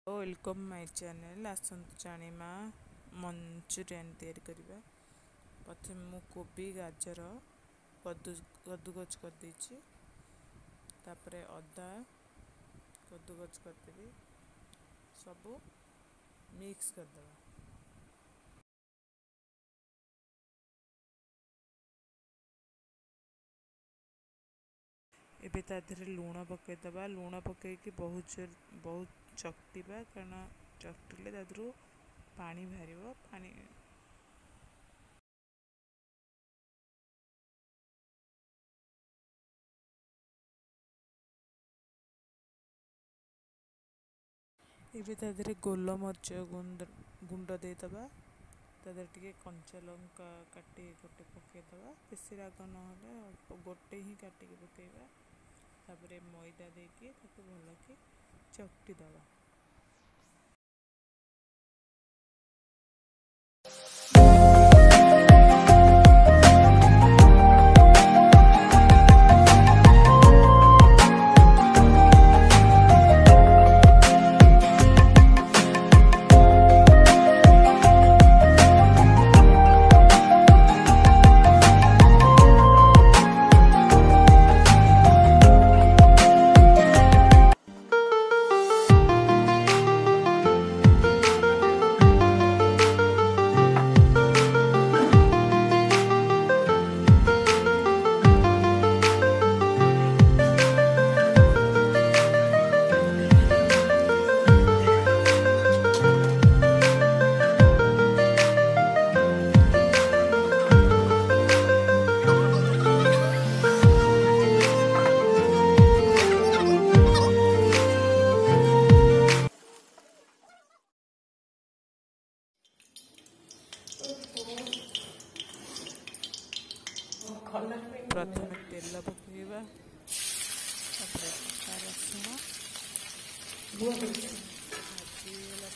Welcome my channel आसतु जानिमा Manchurian तैयारी करबा। प्रथम मु कोबी गाजर कद्दूकस कर देछि, तापरे अदा कद्दूकस कर देबी, सबू मिक्स कर देबा। एबे ता देहरे लूण पकईदबा। लूण पकईकी बहुत चकटिबा, कारण चकटिले ता देहरु पानी बाहर पानी। एबे ता देहरे गोलमरीच गुंड देदबा। ता देहरे टिके कंचा लंका काटी गोटे पकईदबा। बेसी राग नहेले गोटे ही काटिकी पकईबा। तापरे मैदा देके ताको भलकि चकटी दबा। प्रथम तेल पकईबा, तापरे अदा रसुण भाजीगला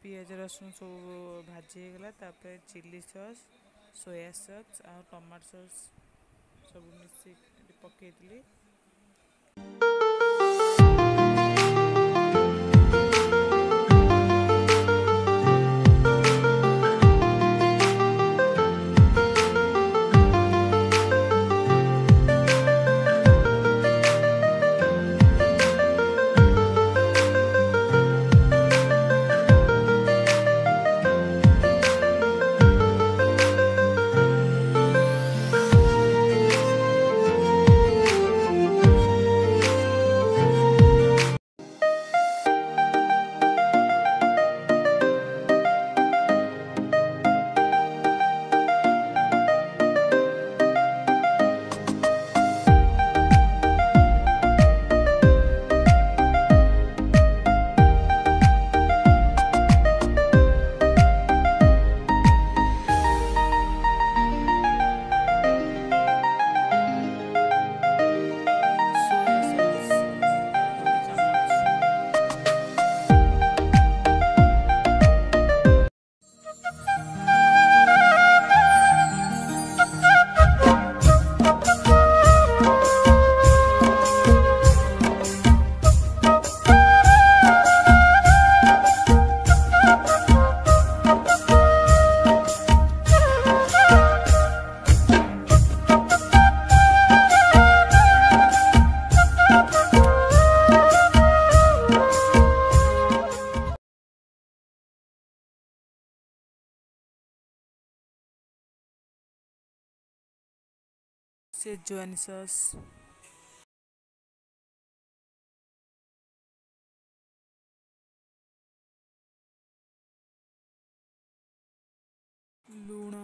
पियाज रसुण सब भाजी गला। तापर चिली सॉस सोया सॉस और टमाटो सॉस सब मिक्स पकईली। शेजवान सॉस, लूण,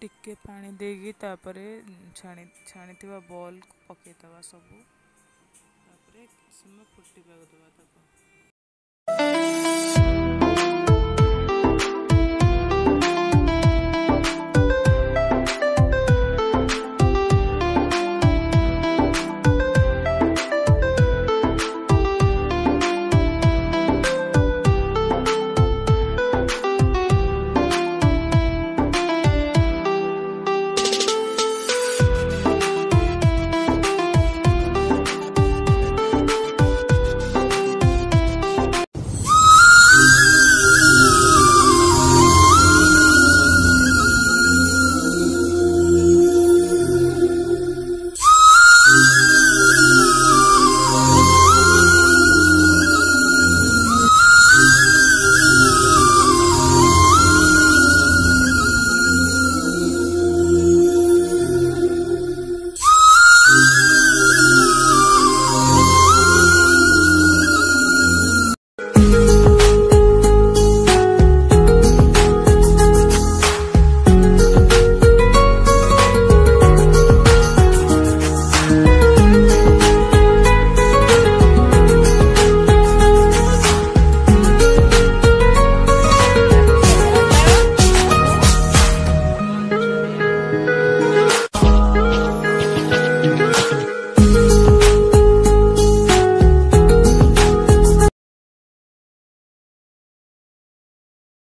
टिके पानी देगी तापरे छाणी बॉल को पकईदवा सब समय फुटिबा दवा।